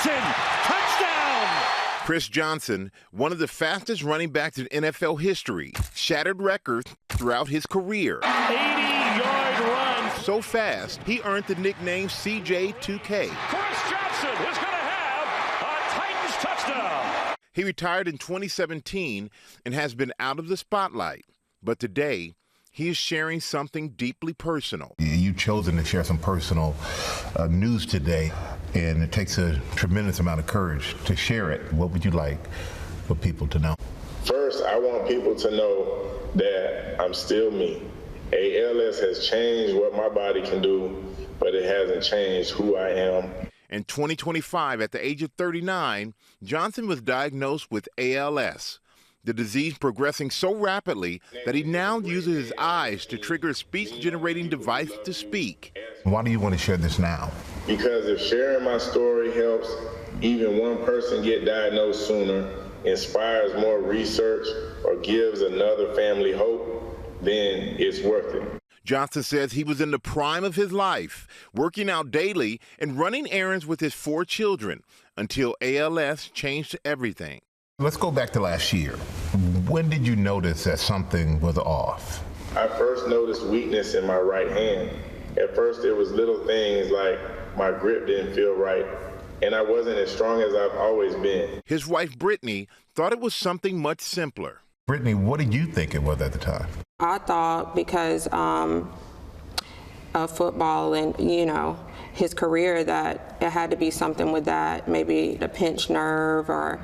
Johnson, touchdown! Chris Johnson, one of the fastest running backs in NFL history, shattered records throughout his career. 80-yard run. So fast, he earned the nickname CJ2K. Chris Johnson is going to have a Titans touchdown. He retired in 2017 and has been out of the spotlight. But today, he is sharing something deeply personal. You've chosen to share some personal news today, and it takes a tremendous amount of courage to share it. What would you like for people to know? First, I want people to know that I'm still me. ALS has changed what my body can do, but it hasn't changed who I am. In 2025, at the age of 39, Johnson was diagnosed with ALS, the disease progressing so rapidly that he now uses his eyes to trigger a speech-generating device to speak. Why do you want to share this now? Because if sharing my story helps even one person get diagnosed sooner, inspires more research, or gives another family hope, then it's worth it. Johnson says he was in the prime of his life, working out daily and running errands with his 4 children until ALS changed everything. Let's go back to last year. When did you notice that something was off? I first noticed weakness in my right hand. At first, it was little things like my grip didn't feel right, and I wasn't as strong as I've always been. His wife, Brittany, thought it was something much simpler. Brittany, what did you think it was at the time? I thought because of football and, his career, that it had to be something with that, maybe a pinched nerve or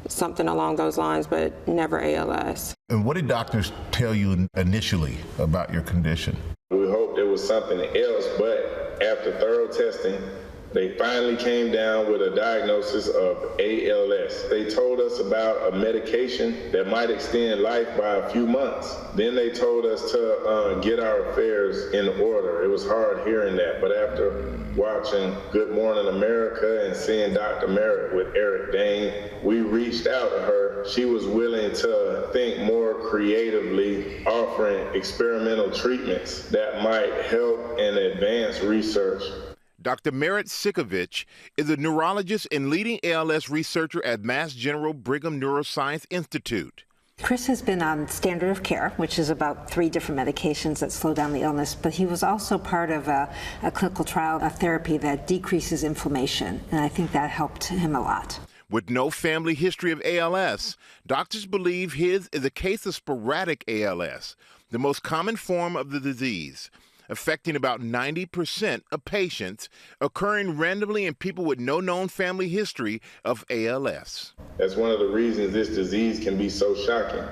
something along those lines, but never ALS. And what did doctors tell you initially about your condition? We hoped it was something else, but after thorough testing, they finally came down with a diagnosis of ALS. They told us about a medication that might extend life by a few months. Then they told us to get our affairs in order. It was hard hearing that, but after watching Good Morning America and seeing Dr. Merritt with Eric Dane, we reached out to her. She was willing to think more creatively, offering experimental treatments that might help and advance research. Dr. Merritt Sikovich is a neurologist and leading ALS researcher at Mass General Brigham Neuroscience Institute. Chris has been on standard of care, which is about 3 different medications that slow down the illness, but he was also part of a clinical trial, a therapy that decreases inflammation, and I think that helped him a lot. With no family history of ALS, doctors believe his is a case of sporadic ALS, the most common form of the disease, affecting about 90% of patients, occurring randomly in people with no known family history of ALS. That's one of the reasons this disease can be so shocking.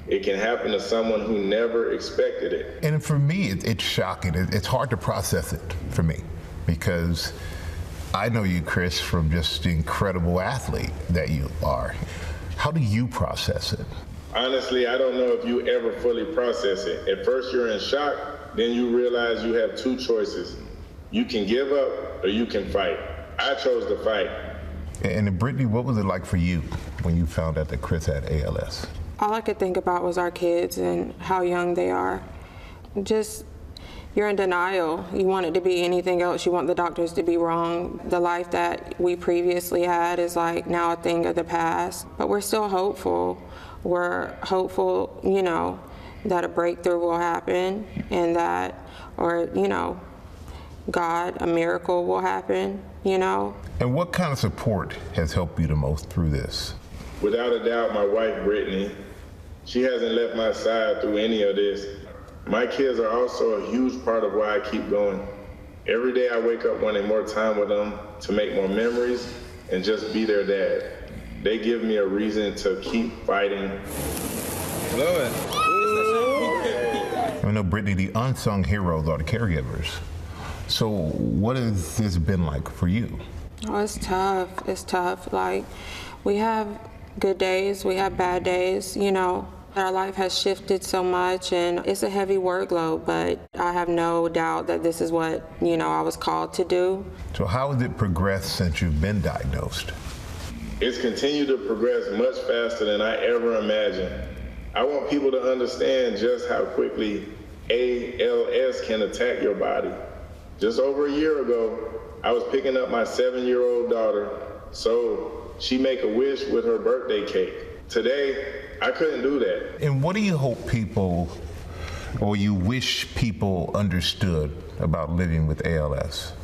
It can happen to someone who never expected it. And for me, it's shocking. It's hard to process it for me because I know you, Chris, from just the incredible athlete that you are. How do you process it? Honestly, I don't know if you ever fully process it. At first, you're in shock. Then you realize you have 2 choices. You can give up or you can fight. I chose to fight. And Brittany, what was it like for you when you found out that Chris had ALS? All I could think about was our kids and how young they are. Just, you're in denial. You want it to be anything else. You want the doctors to be wrong. The life that we previously had is like now a thing of the past, but we're still hopeful. We're hopeful, that a breakthrough will happen and that, or, God, a miracle will happen, And what kind of support has helped you the most through this? Without a doubt, my wife, Brittany. She hasn't left my side through any of this. My kids are also a huge part of why I keep going. Every day I wake up wanting more time with them to make more memories and just be their dad. They give me a reason to keep fighting. Love it. I know, Brittany, the unsung heroes are the caregivers. So what has this been like for you? Oh, it's tough. It's tough. Like, we have good days, we have bad days, Our life has shifted so much and it's a heavy workload, but I have no doubt that this is what, I was called to do. So how has it progressed since you've been diagnosed? It's continued to progress much faster than I ever imagined. I want people to understand just how quickly ALS can attack your body. Just over a year ago, I was picking up my 7-year-old daughter So she make a wish with her birthday cake. Today, I couldn't do that. And what do you hope people, or you wish people understood about living with ALS?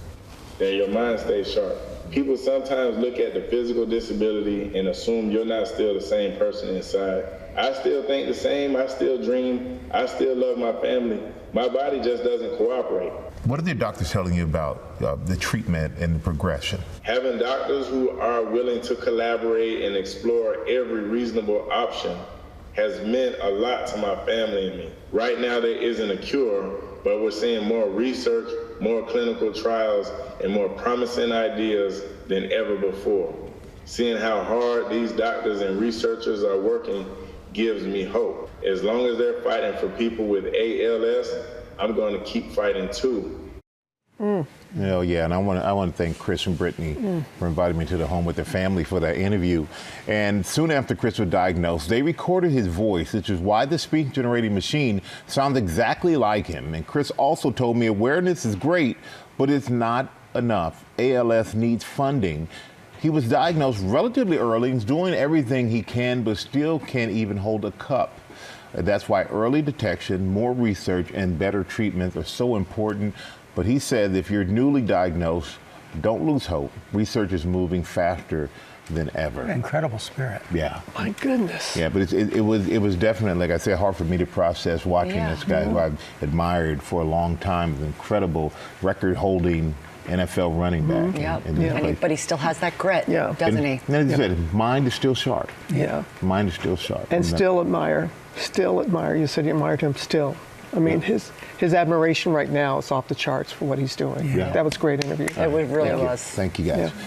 That your mind stays sharp. People sometimes look at the physical disability and assume you're not still the same person inside. I still think the same, I still dream, I still love my family. My body just doesn't cooperate. What are the doctors telling you about the treatment and the progression? Having doctors who are willing to collaborate and explore every reasonable option has meant a lot to my family and me. Right now there isn't a cure, but we're seeing more research, more clinical trials, and more promising ideas than ever before. Seeing how hard these doctors and researchers are working gives me hope. As long as they're fighting for people with ALS, I'm going to keep fighting too. And I want to thank Chris and Brittany for inviting me to the home with their family for that interview. And soon after Chris was diagnosed, they recorded his voice, which is why the speech generating machine sounds exactly like him. And Chris also told me awareness is great, but it's not enough. ALS needs funding. He was diagnosed relatively early and is doing everything he can, but still can't even hold a cup. That's why early detection, more research, and better treatments are so important. But he said if you're newly diagnosed, don't lose hope. Research is moving faster than ever. Incredible spirit. Yeah. My goodness. Yeah, but it was definitely, like I said, hard for me to process watching this guy who I've admired for a long time, an incredible record-holding NFL running back. But he still has that grit, doesn't he? And as you said, his mind is still sharp. Yeah. Mind is still sharp. And still admire. You said you admired him still. I mean, his admiration right now is off the charts for what he's doing. Yeah. That was a great interview. It really was. Thank you, guys. Yeah.